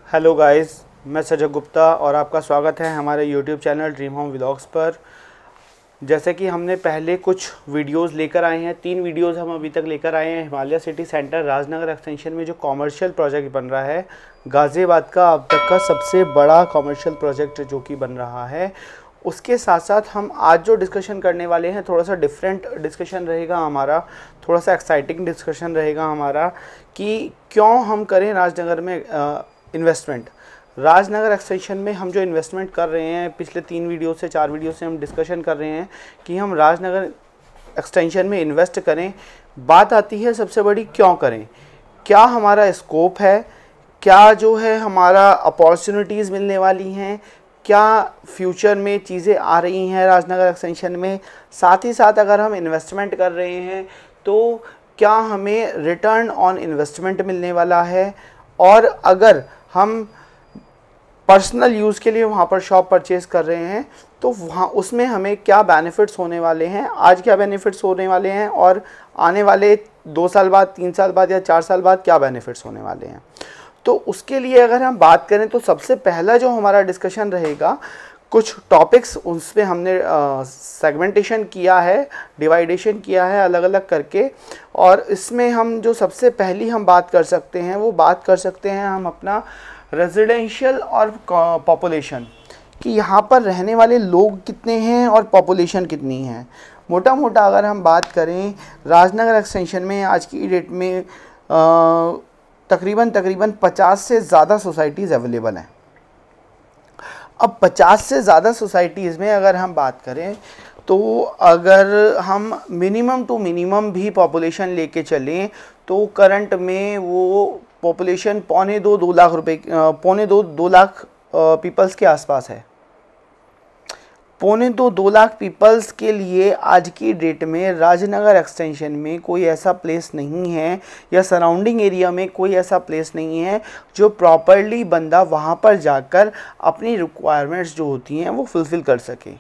Hello guys, मैं सजग गुप्ता और आपका स्वागत है हमारे YouTube channel dream home vlogs पर। जैसे कि हमने पहले कुछ वीडियोस लेकर आए हैं, 3 वीडियोस हम अभी तक लेकर आए हैं। Himalaya city centre Rajnagar extension में जो कॉमर्शियल प्रोजेक्ट बन रहा है, गाज़ियाबाद का अब तक का सबसे बड़ा कॉमर्शियल प्रोजेक्ट जो कि बन रहा है, उसके साथ साथ हम आज जो डिस्कशन करने वाले हैं थोड़ा सा डिफरेंट डिस्कशन रहेगा हमारा, थोड़ा सा एक्साइटिंग डिस्कशन रहेगा हमारा कि क्यों हम करें राजनगर में इन्वेस्टमेंट। राजनगर एक्सटेंशन में हम जो इन्वेस्टमेंट कर रहे हैं, पिछले 3 वीडियो से 4 वीडियो से हम डिस्कशन कर रहे हैं कि हम राजनगर एक्सटेंशन में इन्वेस्ट करें। बात आती है सबसे बड़ी, क्यों करें, क्या हमारा स्कोप है, क्या जो है हमारा अपॉर्चुनिटीज़ मिलने वाली हैं, क्या फ्यूचर में चीज़ें आ रही हैं राजनगर एक्सटेंशन में। साथ ही साथ अगर हम इन्वेस्टमेंट कर रहे हैं तो क्या हमें रिटर्न ऑन इन्वेस्टमेंट मिलने वाला है, और अगर हम पर्सनल यूज़ के लिए वहाँ पर शॉप परचेज़ कर रहे हैं तो वहाँ उसमें हमें क्या बेनिफिट्स होने वाले हैं, आज क्या बेनिफिट्स होने वाले हैं, और आने वाले 2 साल बाद, 3 साल बाद या 4 साल बाद क्या बेनिफिट्स होने वाले हैं। तो उसके लिए अगर हम बात करें तो सबसे पहला जो हमारा डिस्कशन रहेगा, कुछ टॉपिक्स उस पर हमने सेगमेंटेशन किया है, डिवाइडेशन किया है अलग अलग करके, और इसमें हम जो सबसे पहली हम बात कर सकते हैं वो बात कर सकते हैं हम अपना रेजिडेंशियल और पॉपुलेशन, कि यहाँ पर रहने वाले लोग कितने हैं और पॉपुलेशन कितनी है। मोटा मोटा अगर हम बात करें राजनगर एक्सटेंशन में आज की डेट में तकरीबन 50 से ज़्यादा सोसाइटीज़ अवेलेबल हैं। अब 50 से ज़्यादा सोसाइटीज़ में अगर हम बात करें तो अगर हम मिनिमम टू मिनिमम भी पॉपुलेशन लेके चलें तो करंट में वो पॉपुलेशन 2.25-2 लाख रुपए, 2.25-2 लाख पीपल्स के आसपास है। 2.25-2 लाख पीपल्स के लिए आज की डेट में राजनगर एक्सटेंशन में कोई ऐसा प्लेस नहीं है, या सराउंडिंग एरिया में कोई ऐसा प्लेस नहीं है जो प्रॉपरली बंदा वहाँ पर जाकर अपनी रिक्वायरमेंट्स जो होती हैं वो फुलफ़िल कर सके।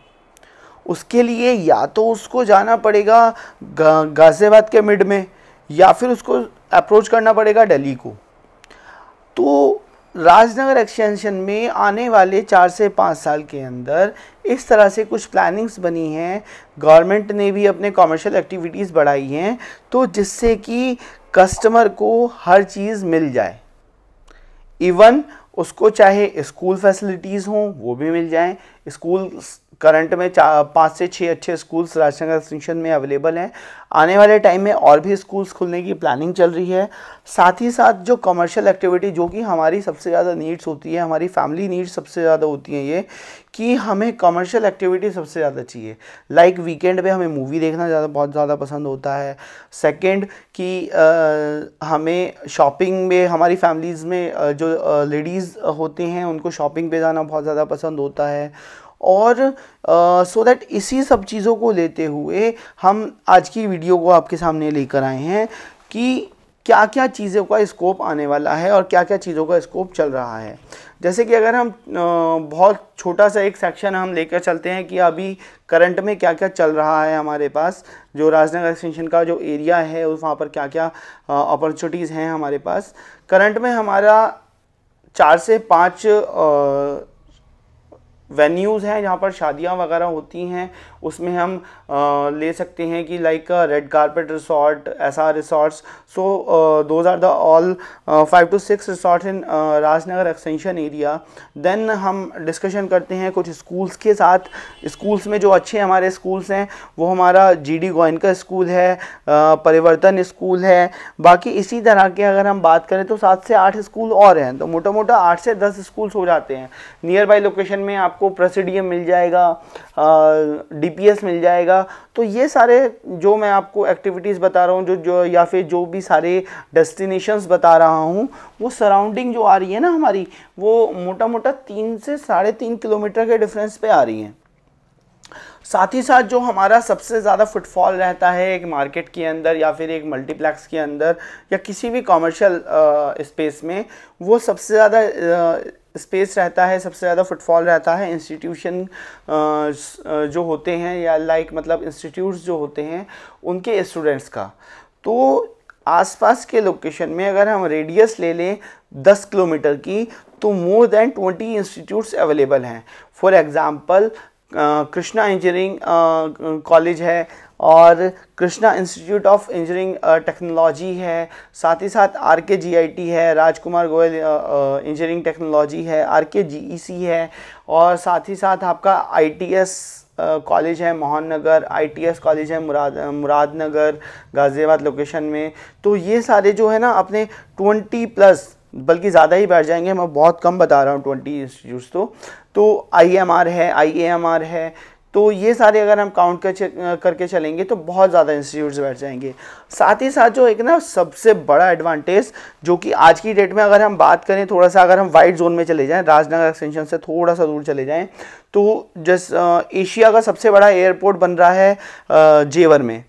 उसके लिए या तो उसको जाना पड़ेगा गाज़ियाबाद के मिड में, या फिर उसको अप्रोच करना पड़ेगा दिल्ली को। तो राजनगर एक्सटेंशन में आने वाले 4 से 5 साल के अंदर इस तरह से कुछ प्लानिंग्स बनी हैं, गवर्नमेंट ने भी अपने कमर्शियल एक्टिविटीज़ बढ़ाई हैं, तो जिससे कि कस्टमर को हर चीज़ मिल जाए। इवन उसको चाहे स्कूल फैसिलिटीज़ हों वो भी मिल जाएं। स्कूल करंट में 5 से 6 अच्छे स्कूल्स राजनगर एक्सटेंशन में अवेलेबल हैं। आने वाले टाइम में और भी स्कूल्स खुलने की प्लानिंग चल रही है। साथ ही साथ जो कमर्शियल एक्टिविटी, जो कि हमारी सबसे ज़्यादा नीड्स होती है, हमारी फैमिली नीड्स सबसे ज़्यादा होती हैं, ये कि हमें कमर्शियल एक्टिविटी सबसे ज़्यादा चाहिए। लाइक वीकेंड पे हमें मूवी देखना बहुत ज़्यादा पसंद होता है। सेकंड कि हमें शॉपिंग में, हमारी फैमिलीज़ में जो लेडीज़ होते हैं उनको शॉपिंग पे जाना बहुत ज़्यादा पसंद होता है। और सो दैट इसी सब चीज़ों को लेते हुए हम आज की वीडियो को आपके सामने लेकर आए हैं कि क्या क्या चीज़ों का स्कोप आने वाला है और क्या क्या चीज़ों का स्कोप चल रहा है। जैसे कि अगर हम बहुत छोटा सा एक सेक्शन हम लेकर चलते हैं कि अभी करंट में क्या क्या चल रहा है हमारे पास, जो राजनगर एक्सटेंशन का जो एरिया है वहाँ पर क्या क्या अपॉर्चुनिटीज़ हैं हमारे पास। करंट में हमारा 4 से 5 वेन्यूज़ हैं जहाँ पर शादियाँ वगैरह होती हैं। उसमें हम ले सकते हैं कि like red carpet resort, SR resorts. So those are the all 5 to 6 resort in Rajnagar extension area. Then हम डिस्कशन करते हैं कुछ स्कूल्स के साथ। स्कूल्स में जो अच्छे हमारे स्कूल्स हैं वो हमारा GD गोयनका स्कूल है, परिवर्तन स्कूल है। बाकी इसी तरह के अगर हम बात करें तो 7 से 8 स्कूल और हैं, तो मोटा मोटा 8 से 10 स्कूल्स हो जाते हैं। नियर बाई लोकेशन में आपको प्रेसिडियम मिल जाएगा, DPS मिल जाएगा। तो ये सारे जो मैं आपको एक्टिविटीज़ बता रहा हूँ, जो या फिर जो भी सारे डेस्टिनेशंस बता रहा हूँ, वो सराउंडिंग जो आ रही है ना हमारी, वो मोटा मोटा 3 से 3.5 किलोमीटर के डिफरेंस पे आ रही हैं। साथ ही साथ जो हमारा सबसे ज़्यादा फुटफॉल रहता है एक मार्केट के अंदर या फिर एक मल्टीप्लेक्स के अंदर या किसी भी कॉमर्शियल स्पेस में, वो सबसे ज़्यादा स्पेस रहता है, सबसे ज़्यादा फुटफॉल रहता है इंस्टीट्यूशन जो होते हैं, या लाइक मतलब इंस्टीट्यूट्स जो होते हैं उनके स्टूडेंट्स का। तो आसपास के लोकेशन में अगर हम रेडियस ले लें 10 किलोमीटर की, तो मोर देन 20 इंस्टीट्यूट्स अवेलेबल हैं। For example Krishna engineering college है, और Krishna institute of engineering technology है, साथ ही साथ RKGIT है, राजकुमार गोयल इंजीनियरिंग टेक्नोलॉजी है, RKGEC है, और साथ ही साथ आपका ITS कॉलेज है मोहन नगर, ITS कॉलेज है मुरादनगर गाज़ियाबाद लोकेशन में। तो ये सारे जो है ना अपने 20+, बल्कि ज़्यादा ही बैठ जाएंगे, मैं बहुत कम बता रहा हूँ 20 इंस्टीट्यूट्स। तो IMR है, IAMR है, तो ये सारे अगर हम काउंट करके चलेंगे तो बहुत ज़्यादा इंस्टीट्यूट्स बैठ जाएंगे। साथ ही साथ जो एक ना सबसे बड़ा एडवांटेज जो कि आज की डेट में अगर हम बात करें, थोड़ा सा अगर हम वाइट जोन में चले जाएं, राजनगर एक्सटेंशन से थोड़ा सा दूर चले जाएं, तो एशिया का सबसे बड़ा एयरपोर्ट बन रहा है जेवर में।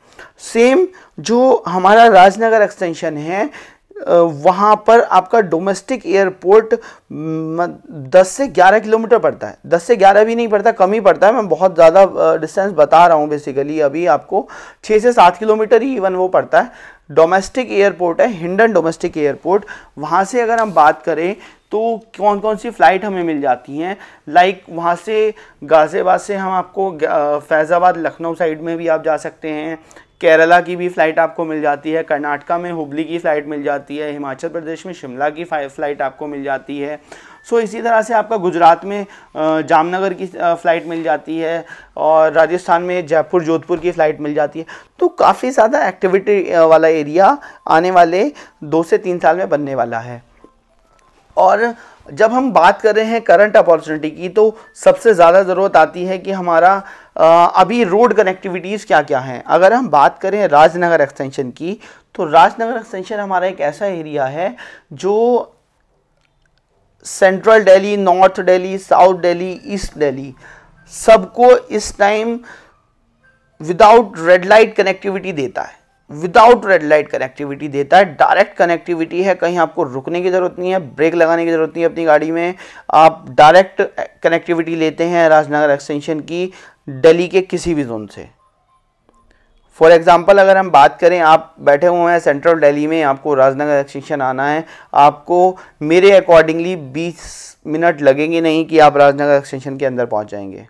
सेम जो हमारा राजनगर एक्सटेंशन है, वहाँ पर आपका डोमेस्टिक एयरपोर्ट 10 से 11 किलोमीटर पड़ता है। 10 से 11 भी नहीं पड़ता, कम ही पड़ता है, मैं बहुत ज़्यादा डिस्टेंस बता रहा हूँ। बेसिकली अभी आपको 6 से 7 किलोमीटर ही इवन वो पड़ता है। डोमेस्टिक एयरपोर्ट है, हिंडन डोमेस्टिक एयरपोर्ट। वहाँ से अगर हम बात करें तो कौन कौन सी फ़्लाइट हमें मिल जाती हैं, लाइक वहाँ से गाज़ियाबाद से हम आपको फैज़ाबाद लखनऊ साइड में भी आप जा सकते हैं, केरला की भी फ़्लाइट आपको मिल जाती है, कर्नाटका में हुबली की फ़्लाइट मिल जाती है, हिमाचल प्रदेश में शिमला की फ़्लाइट आपको मिल जाती है। सो इसी तरह से आपका गुजरात में जामनगर की फ़्लाइट मिल जाती है, और राजस्थान में जयपुर जोधपुर की फ़्लाइट मिल जाती है। तो काफ़ी ज़्यादा एक्टिविटी वाला एरिया आने वाले 2 से 3 साल में बनने वाला है। और जब हम बात कर रहे हैं करंट अपॉर्चुनिटी की, तो सबसे ज़्यादा ज़रूरत आती है कि हमारा अभी रोड कनेक्टिविटीज़ क्या क्या हैं। अगर हम बात करें राजनगर एक्सटेंशन की, तो राजनगर एक्सटेंशन हमारा एक ऐसा एरिया है जो central Delhi, north Delhi, south Delhi, east Delhi सबको इस time without red light connectivity देता है। विदाउट रेड लाइट कनेक्टिविटी देता है, डायरेक्ट कनेक्टिविटी है। कहीं आपको रुकने की ज़रूरत नहीं है, ब्रेक लगाने की ज़रूरत नहीं है अपनी गाड़ी में, आप डायरेक्ट कनेक्टिविटी लेते हैं राजनगर एक्सटेंशन की दिल्ली के किसी भी जोन से। फॉर एग्जांपल अगर हम बात करें, आप बैठे हुए हैं सेंट्रल दिल्ली में, आपको राजनगर एक्सटेंशन आना है, आपको मेरे अकॉर्डिंगली 20 मिनट लगेंगे नहीं कि आप राजनगर एक्सटेंशन के अंदर पहुंच जाएंगे।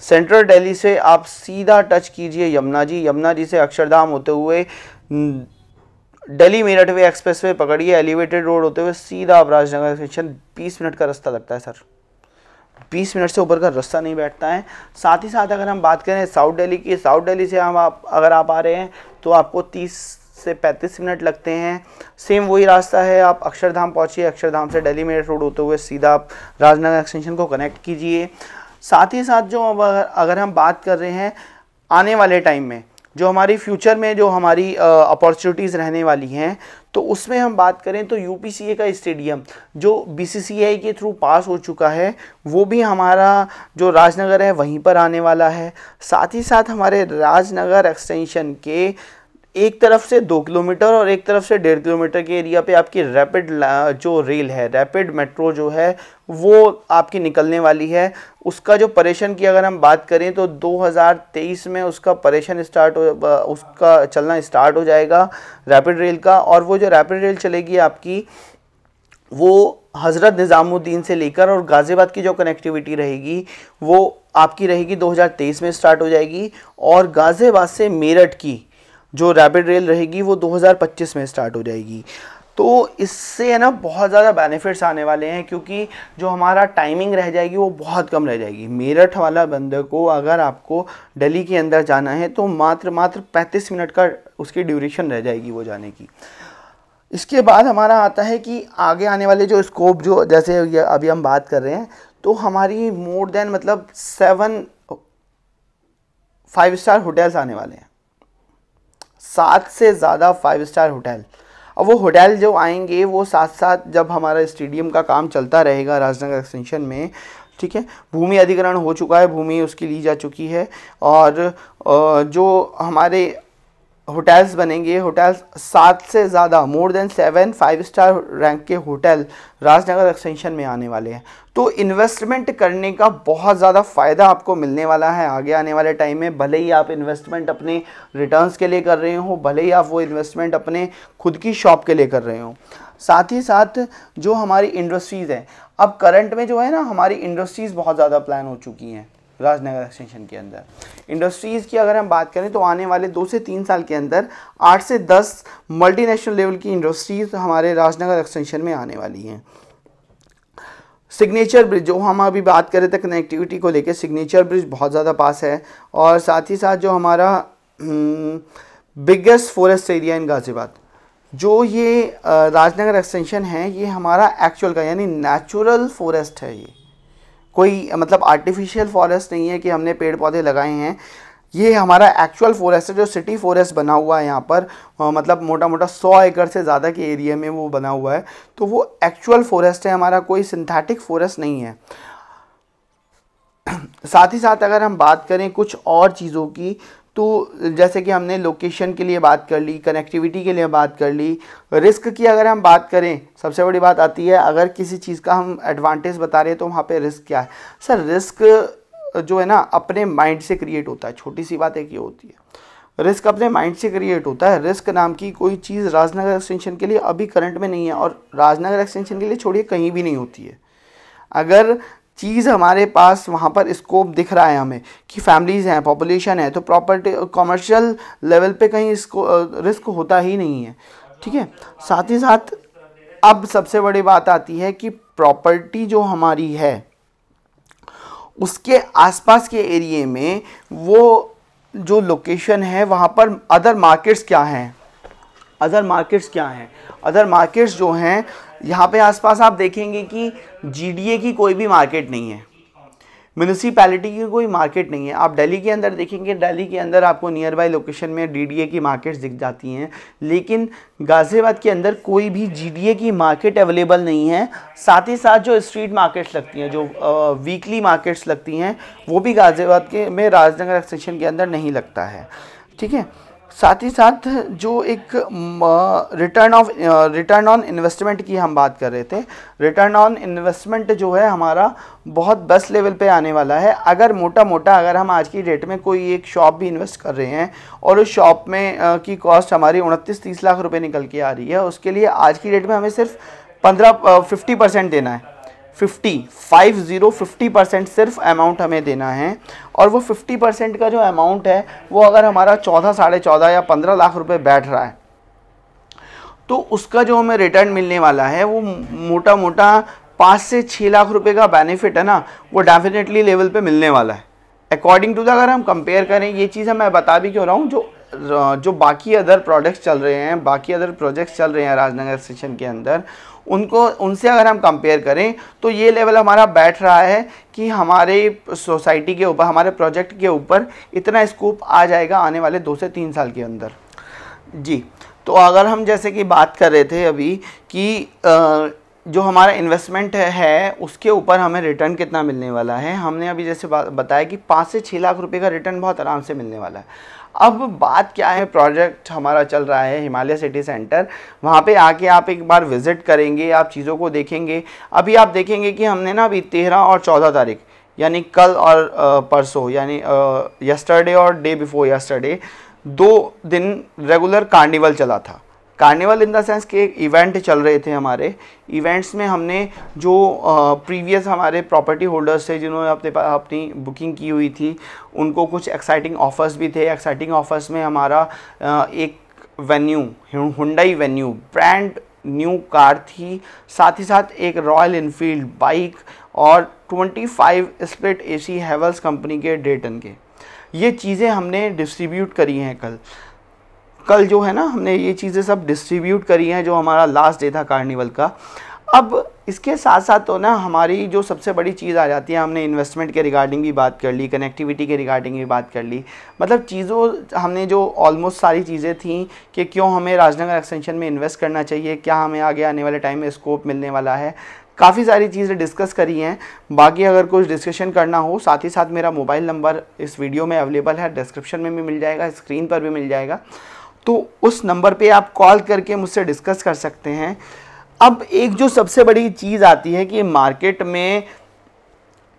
सेंट्रल दिल्ली से आप सीधा टच कीजिए यमुना जी, यमुना जी से अक्षरधाम होते हुए दिल्ली मेरठ वे एक्सप्रेसवे पकड़िए, एलिवेटेड रोड होते हुए सीधा आप राजनगर एक्सटेंशन। 20 मिनट का रास्ता लगता है सर, 20 मिनट से ऊपर का रास्ता नहीं बैठता है। साथ ही साथ अगर हम बात करें साउथ दिल्ली की, साउथ दिल्ली से अगर आप आ रहे हैं तो आपको 30 से 35 मिनट लगते हैं। सेम वही रास्ता है, आप अक्षरधाम पहुँचिए, अक्षरधाम से दिल्ली मेरठ रोड होते हुए सीधा आप राजनगर एक्सटेंशन को कनेक्ट कीजिए। साथ ही साथ जो अगर हम बात कर रहे हैं आने वाले टाइम में, जो हमारी फ्यूचर में जो हमारी अपॉर्चुनिटीज़ रहने वाली हैं, तो उसमें हम बात करें तो UPCA का स्टेडियम जो BCCI के थ्रू पास हो चुका है, वो भी हमारा जो राजनगर है वहीं पर आने वाला है। साथ ही साथ हमारे राजनगर एक्सटेंशन के एक तरफ से 2 किलोमीटर और एक तरफ से 1.5 किलोमीटर के एरिया पे आपकी रैपिड जो रेल है, रैपिड मेट्रो जो है वो आपकी निकलने वाली है। उसका जो परेशन की अगर हम बात करें तो 2023 में उसका परेशन उसका चलना स्टार्ट हो जाएगा रैपिड रेल का। और वो जो रैपिड रेल चलेगी आपकी, वो हज़रत निज़ामुद्दीन से लेकर और गाज़ियाबाद की जो कनेक्टिविटी रहेगी वो आपकी रहेगी 2023 में स्टार्ट हो जाएगी, और गाज़ियाबाद से मेरठ की जो रैपिड रेल रहेगी वो 2025 में स्टार्ट हो जाएगी। तो इससे है ना बहुत ज़्यादा बेनिफिट्स आने वाले हैं, क्योंकि जो हमारा टाइमिंग रह जाएगी वो बहुत कम रह जाएगी। मेरठ वाला बंदे को अगर आपको दिल्ली के अंदर जाना है तो मात्र 35 मिनट का उसकी ड्यूरेशन रह जाएगी वो जाने की। इसके बाद हमारा आता है कि आगे आने वाले जो स्कोप, जो जैसे अभी हम बात कर रहे हैं, तो हमारी मोर देन मतलब 7 5 स्टार होटल्स आने वाले हैं, 7 से ज़्यादा 5 स्टार होटल। अब वो होटल जो आएंगे वो साथ साथ जब हमारा स्टेडियम का काम चलता रहेगा राजनगर एक्सटेंशन में, ठीक है, भूमि अधिग्रहण हो चुका है, भूमि उसकी ली जा चुकी है, और जो हमारे होटल्स बनेंगे। होटल्स 7 से ज़्यादा मोर देन 7 5 स्टार रैंक के होटल राजनगर एक्सटेंशन में आने वाले हैं। तो इन्वेस्टमेंट करने का बहुत ज़्यादा फ़ायदा आपको मिलने वाला है आगे आने वाले टाइम में। भले ही आप इन्वेस्टमेंट अपने रिटर्न्स के लिए कर रहे हो, भले ही आप वो इन्वेस्टमेंट अपने खुद की शॉप के लिए कर रहे हो। साथ ही साथ जो हमारी इंडस्ट्रीज़ हैं, अब करंट में जो है ना हमारी इंडस्ट्रीज़ बहुत ज़्यादा प्लान हो चुकी हैं राजनगर एक्सटेंशन के अंदर। इंडस्ट्रीज़ की अगर हम बात करें तो आने वाले 2 से 3 साल के अंदर 8 से 10 मल्टीनेशनल लेवल की इंडस्ट्रीज़ हमारे राजनगर एक्सटेंशन में आने वाली हैं। सिग्नेचर ब्रिज, जो हम अभी बात कर रहे थे कनेक्टिविटी को लेकर, सिग्नेचर ब्रिज बहुत ज़्यादा पास है। और साथ ही साथ जो हमारा biggest forest area in Ghaziabad, जो ये राजनगर एक्सटेंशन है, ये हमारा एक्चुअल का यानी नेचुरल फॉरेस्ट है। ये कोई मतलब आर्टिफिशियल फॉरेस्ट नहीं है कि हमने पेड़ पौधे लगाए हैं। ये हमारा एक्चुअल फॉरेस्ट है जो सिटी फॉरेस्ट बना हुआ है यहाँ पर, मतलब मोटा मोटा 100 एकड़ से ज़्यादा के एरिया में वो बना हुआ है। तो वो एक्चुअल फॉरेस्ट है हमारा, कोई सिंथेटिक फॉरेस्ट नहीं है। साथ ही साथ अगर हम बात करें कुछ और चीज़ों की, तो जैसे कि हमने लोकेशन के लिए बात कर ली, कनेक्टिविटी के लिए बात कर ली, रिस्क की अगर हम बात करें, सबसे बड़ी बात आती है अगर किसी चीज़ का हम एडवांटेज बता रहे हैं तो वहाँ पे रिस्क क्या है। सर रिस्क जो है ना अपने माइंड से क्रिएट होता है। छोटी सी बात एक ये होती है, रिस्क अपने माइंड से क्रिएट होता है। रिस्क नाम की कोई चीज़ राजनगर एक्सटेंशन के लिए अभी करंट में नहीं है, और राजनगर एक्सटेंशन के लिए छोड़िए कहीं भी नहीं होती है। अगर चीज़ हमारे पास वहाँ पर स्कोप दिख रहा है हमें कि फैमिलीज़ हैं, पॉपुलेशन है, तो प्रॉपर्टी कमर्शियल लेवल पे कहीं इसको रिस्क होता ही नहीं है। ठीक है। साथ ही साथ अब सबसे बड़ी बात आती है कि प्रॉपर्टी जो हमारी है उसके आसपास के एरिए में वो जो लोकेशन है वहाँ पर अदर मार्केट्स क्या हैं, अदर मार्केट्स जो हैं यहाँ पे आसपास आप देखेंगे कि जीडीए की कोई भी मार्केट नहीं है, म्यूनिसिपैलिटी की कोई मार्केट नहीं है। आप दिल्ली के अंदर देखेंगे, दिल्ली के अंदर आपको नियर बाय लोकेशन में डीडीए की मार्केट्स दिख जाती हैं, लेकिन गाज़ियाबाद के अंदर कोई भी जीडीए की मार्केट अवेलेबल नहीं है। साथ ही साथ जो स्ट्रीट मार्केट्स लगती हैं, जो वीकली मार्केट्स लगती हैं, वो भी गाज़ियाबाद के में राजनगर एक्सटेंशन के अंदर नहीं लगता है। ठीक है। साथ ही साथ जो एक रिटर्न ऑन इन्वेस्टमेंट की हम बात कर रहे थे, रिटर्न ऑन इन्वेस्टमेंट जो है हमारा बहुत बेस्ट लेवल पे आने वाला है। अगर मोटा अगर हम आज की डेट में कोई एक शॉप भी इन्वेस्ट कर रहे हैं और उस शॉप में की कॉस्ट हमारी 29-30 लाख रुपए निकल के आ रही है, उसके लिए आज की डेट में हमें सिर्फ 50% देना है। 50% सिर्फ अमाउंट हमें देना है। और वो 50% का जो अमाउंट है वो अगर हमारा 14, 14.5 या 15 लाख रुपए बैठ रहा है, तो उसका जो हमें रिटर्न मिलने वाला है वो मोटा 5 से 6 लाख रुपए का बेनिफिट है ना, वो डेफिनेटली लेवल पे मिलने वाला है। अकॉर्डिंग टू द अगर हम कंपेयर करें, ये चीज़ मैं बता भी क्यों रहा हूँ, जो बाकी अदर प्रोडक्ट्स चल रहे हैं, बाकी अदर प्रोजेक्ट्स चल रहे हैं राजनगर स्टेशन के अंदर, उनसे अगर हम कंपेयर करें तो ये लेवल हमारा बैठ रहा है कि हमारे सोसाइटी के ऊपर, हमारे प्रोजेक्ट के ऊपर इतना स्कोप आ जाएगा आने वाले 2 से 3 साल के अंदर। जी, तो अगर हम जैसे कि बात कर रहे थे अभी कि जो हमारा इन्वेस्टमेंट है उसके ऊपर हमें रिटर्न कितना मिलने वाला है, हमने अभी जैसे बताया कि 5 से 6 लाख रुपए का रिटर्न बहुत आराम से मिलने वाला है। अब बात क्या है, प्रोजेक्ट हमारा चल रहा है हिमालय सिटी सेंटर, वहाँ पे आके आप एक बार विज़िट करेंगे, आप चीज़ों को देखेंगे। अभी आप देखेंगे कि हमने ना अभी 13 और 14 तारीख यानी कल और परसों यानी यस्टरडे और डे बिफोर यस्टरडे 2 दिन रेगुलर कार्निवल चला था। कार्निवल इन द सेंस के एक इवेंट चल रहे थे हमारे। इवेंट्स में हमने जो प्रीवियस हमारे प्रॉपर्टी होल्डर्स थे जिन्होंने अपनी बुकिंग की हुई थी, उनको कुछ एक्साइटिंग ऑफ़र्स भी थे। एक्साइटिंग ऑफ़र्स में हमारा एक venue, Hyundai venue brand new car थी, साथ ही साथ एक रॉयल इनफील्ड बाइक और 25 स्प्लिट AC हैवेल्स कंपनी के 1.5 टन के, ये चीज़ें हमने डिस्ट्रीब्यूट करी हैं कल जो है ना, हमने ये चीज़ें सब डिस्ट्रीब्यूट करी हैं जो हमारा लास्ट डे था कार्निवल का। अब इसके साथ साथ तो ना हमारी जो सबसे बड़ी चीज़ आ जाती है, हमने इन्वेस्टमेंट के रिगार्डिंग भी बात कर ली, कनेक्टिविटी के रिगार्डिंग भी बात कर ली, मतलब चीज़ों हमने जो ऑलमोस्ट सारी चीज़ें थी कि क्यों हमें राजनगर एक्सटेंशन में इन्वेस्ट करना चाहिए, क्या हमें आगे आने वाले टाइम में स्कोप मिलने वाला है, काफ़ी सारी चीज़ें डिस्कस करी हैं। बाकी अगर कुछ डिस्कशन करना हो, साथ ही साथ मेरा मोबाइल नंबर इस वीडियो में अवेलेबल है, डिस्क्रिप्शन में भी मिल जाएगा, स्क्रीन पर भी मिल जाएगा। तो उस नंबर पे आप कॉल करके मुझसे डिस्कस कर सकते हैं। अब एक जो सबसे बड़ी चीज़ आती है कि मार्केट में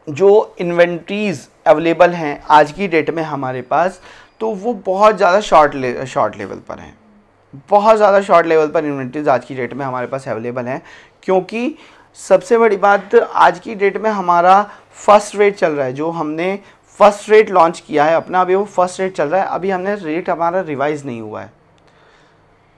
जो इन्वेंट्रीज़ अवेलेबल हैं आज की डेट में हमारे पास, तो वो बहुत ज़्यादा शॉर्ट लेवल पर हैं। बहुत ज़्यादा शॉर्ट लेवल पर इन्वेंट्रीज आज की डेट में हमारे पास अवेलेबल हैं, क्योंकि सबसे बड़ी बात आज की डेट में हमारा फर्स्ट रेट चल रहा है। जो हमने फर्स्ट रेट लॉन्च किया है अपना, अभी वो फर्स्ट रेट चल रहा है। अभी हमने रेट हमारा रिवाइज़ नहीं हुआ है।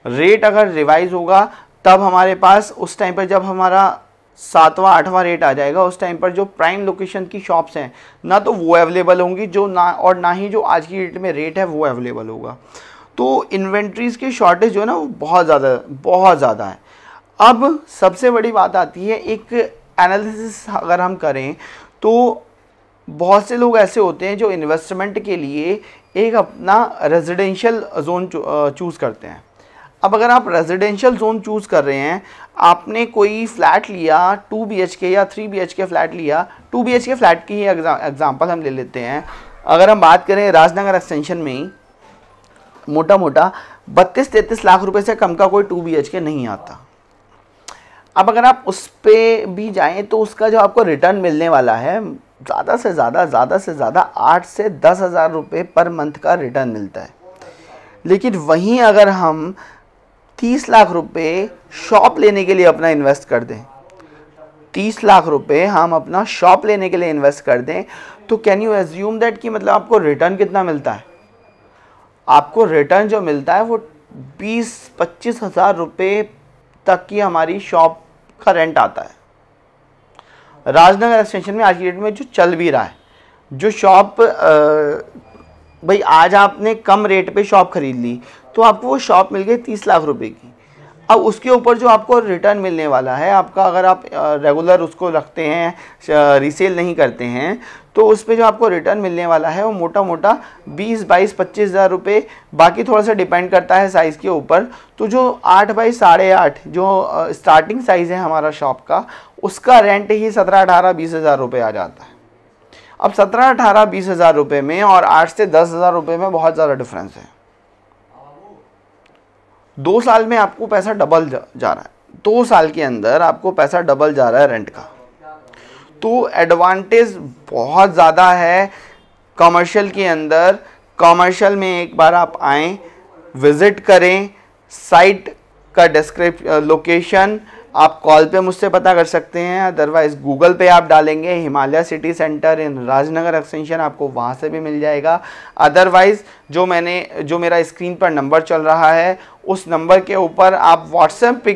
रेट अगर रिवाइज़ होगा तब हमारे पास उस टाइम पर जब हमारा 7वां 8वां रेट आ जाएगा, उस टाइम पर जो प्राइम लोकेशन की शॉप्स हैं ना तो वो अवेलेबल होंगी, जो ना ही जो आज की डेट में रेट है वो अवेलेबल होगा। तो इन्वेंट्रीज़ की शॉर्टेज जो है ना वो बहुत ज़्यादा है। अब सबसे बड़ी बात आती है, एक एनालिसिस अगर हम करें तो बहुत से लोग ऐसे होते हैं जो इन्वेस्टमेंट के लिए एक अपना रेजिडेंशियल जोन चूज़ करते हैं। अब अगर आप रेजिडेंशियल जोन चूज़ कर रहे हैं, आपने कोई फ्लैट लिया 2 BHK या 3 BHK फ्लैट लिया, 2 BHK फ्लैट की ही एग्जांपल हम ले लेते हैं। अगर हम बात करें राजनगर एक्सटेंशन में ही मोटा 32-33 लाख रुपए से कम का कोई 2 BHK नहीं आता। अब अगर आप उस पर भी जाएं तो उसका जो आपको रिटर्न मिलने वाला है ज़्यादा से ज़्यादा 8 से 10 हज़ार रुपये पर मंथ का रिटर्न मिलता है। लेकिन वहीं अगर हम 30 लाख रुपए शॉप लेने के लिए अपना इन्वेस्ट कर दें, 30 लाख रुपए हम अपना शॉप लेने के लिए इन्वेस्ट कर दें, तो कैन यू एज्यूम दैट कि मतलब आपको रिटर्न कितना मिलता है? आपको रिटर्न जो मिलता है वो 20-25 हज़ार रुपये तक की हमारी शॉप का रेंट आता है। राजनगर एक्सटेंशन में आज की डेट में जो चल भी रहा है, जो शॉप भाई आज आपने कम रेट पे शॉप खरीद ली तो आपको वो शॉप मिल गई 30 लाख रुपए की। अब उसके ऊपर जो आपको रिटर्न मिलने वाला है आपका, अगर आप रेगुलर उसको रखते हैं, रीसेल नहीं करते हैं, तो उस पर जो आपको रिटर्न मिलने वाला है वो मोटा 20-22-25 हज़ार रुपये, बाकी थोड़ा सा डिपेंड करता है साइज़ के ऊपर। तो जो 8 बाई 8.5 जो स्टार्टिंग साइज़ है हमारा शॉप का, उसका रेंट ही 17-18-20 हज़ार रुपये आ जाता है। अब 17-18-20 हज़ार रुपये में और 8 से 10 हज़ार रुपये में बहुत ज़्यादा डिफरेंस है। 2 साल में आपको पैसा डबल जा रहा है, 2 साल के अंदर आपको पैसा डबल जा रहा है रेंट का। तो एडवांटेज बहुत ज़्यादा है कमर्शियल के अंदर। कमर्शियल में एक बार आप आएँ, विज़िट करें, साइट का लोकेशन आप कॉल पे मुझसे पता कर सकते हैं, अदरवाइज़ गूगल पे आप डालेंगे हिमालय सिटी सेंटर इन राजनगर एक्सटेंशन, आपको वहाँ से भी मिल जाएगा। अदरवाइज़ जो मेरा स्क्रीन पर नंबर चल रहा है उस नंबर के ऊपर आप व्हाट्सएप पे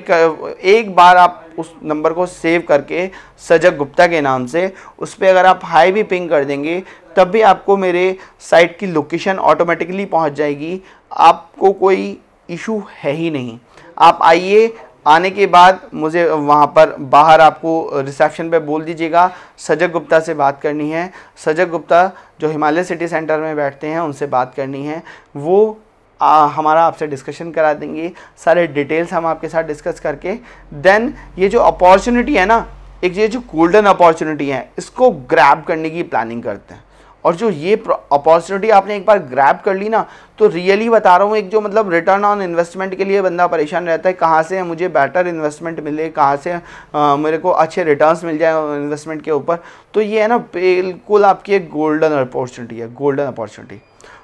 एक बार आप उस नंबर को सेव करके सजग गुप्ता के नाम से उस पर अगर आप हाई भी पिंग कर देंगे तब भी आपको मेरे साइट की लोकेशन ऑटोमेटिकली पहुँच जाएगी। आपको कोई इशू है ही नहीं। आप आइए, आने के बाद मुझे वहाँ पर बाहर आपको रिसेप्शन पे बोल दीजिएगा सजग गुप्ता से बात करनी है। सजग गुप्ता जो हिमालय सिटी सेंटर में बैठते हैं उनसे बात करनी है, वो हमारा आपसे डिस्कशन करा देंगे। सारे डिटेल्स हम आपके साथ डिस्कस करके देन ये जो अपॉर्चुनिटी है ना, एक ये जो गोल्डन अपॉर्चुनिटी है, इसको ग्रैब करने की प्लानिंग करते हैं। और जो ये अपॉर्चुनिटी आपने एक बार ग्रैब कर ली ना, तो रियली बता रहा हूँ, एक जो मतलब रिटर्न ऑन इन्वेस्टमेंट के लिए बंदा परेशान रहता है, कहाँ से मुझे बेटर इन्वेस्टमेंट मिले, कहाँ से मेरे को अच्छे रिटर्न्स मिल जाए इन्वेस्टमेंट के ऊपर, तो ये है ना बिल्कुल आपकी एक गोल्डन अपॉर्चुनिटी है, golden opportunity.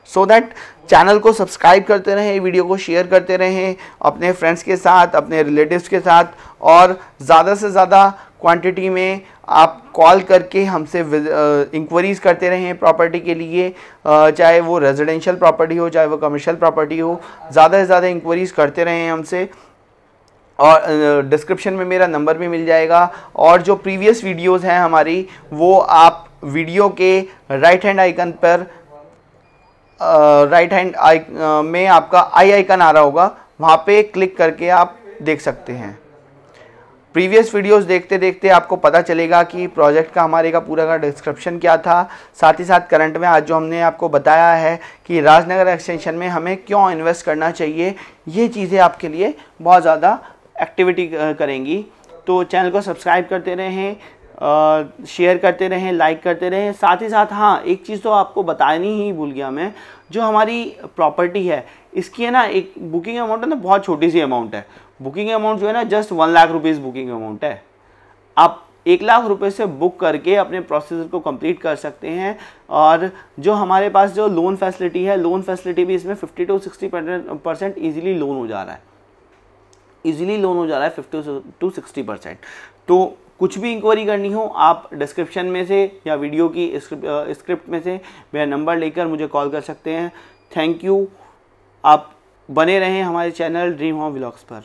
So that channel को सब्सक्राइब करते रहें, वीडियो को शेयर करते रहें अपने फ्रेंड्स के साथ, अपने रिलेटिव्स के साथ, और ज़्यादा से ज़्यादा क्वांटिटी में आप कॉल करके हमसे इंक्वायरीज़ करते रहें प्रॉपर्टी के लिए, चाहे वो रेजिडेंशियल प्रॉपर्टी हो चाहे वो कमर्शियल प्रॉपर्टी हो, ज़्यादा से ज़्यादा इंक्वायरीज़ करते रहें हमसे। और डिस्क्रिप्शन में मेरा नंबर भी मिल जाएगा, और जो प्रीवियस वीडियोज़ हैं हमारी वो आप वीडियो के राइट हैंड आइकन पर राइट हैंड में आपका आई आइकन आ रहा होगा, वहाँ पे क्लिक करके आप देख सकते हैं। प्रीवियस वीडियोस देखते देखते आपको पता चलेगा कि प्रोजेक्ट का हमारे का पूरा का डिस्क्रिप्शन क्या था, साथ ही साथ करंट में आज जो हमने आपको बताया है कि राजनगर एक्सटेंशन में हमें क्यों इन्वेस्ट करना चाहिए, ये चीज़ें आपके लिए बहुत ज़्यादा एक्टिविटी करेंगी। तो चैनल को सब्सक्राइब करते रहें, शेयर करते रहें, लाइक करते रहें। साथ ही साथ हाँ, एक चीज़ तो आपको बतानी ही भूल गया मैं, जो हमारी प्रॉपर्टी है इसकी है ना, एक बुकिंग अमाउंट है ना, बहुत छोटी सी अमाउंट है। बुकिंग अमाउंट जो है ना, just 1 lakh rupees booking amount है। आप 1 लाख रुपए से बुक करके अपने प्रोसीजर को कंप्लीट कर सकते हैं। और जो हमारे पास जो लोन फैसिलिटी है, लोन फैसिलिटी भी इसमें 50 to 60% ईजिली लोन हो जा रहा है, इजीली लोन हो जा रहा है 50 to 60%। तो कुछ भी इंक्वायरी करनी हो, आप डिस्क्रिप्शन में से या वीडियो की स्क्रिप्ट में से मेरा नंबर लेकर मुझे कॉल कर सकते हैं। Thank you. आप बने रहें हमारे चैनल ड्रीम होम व्लॉग्स पर।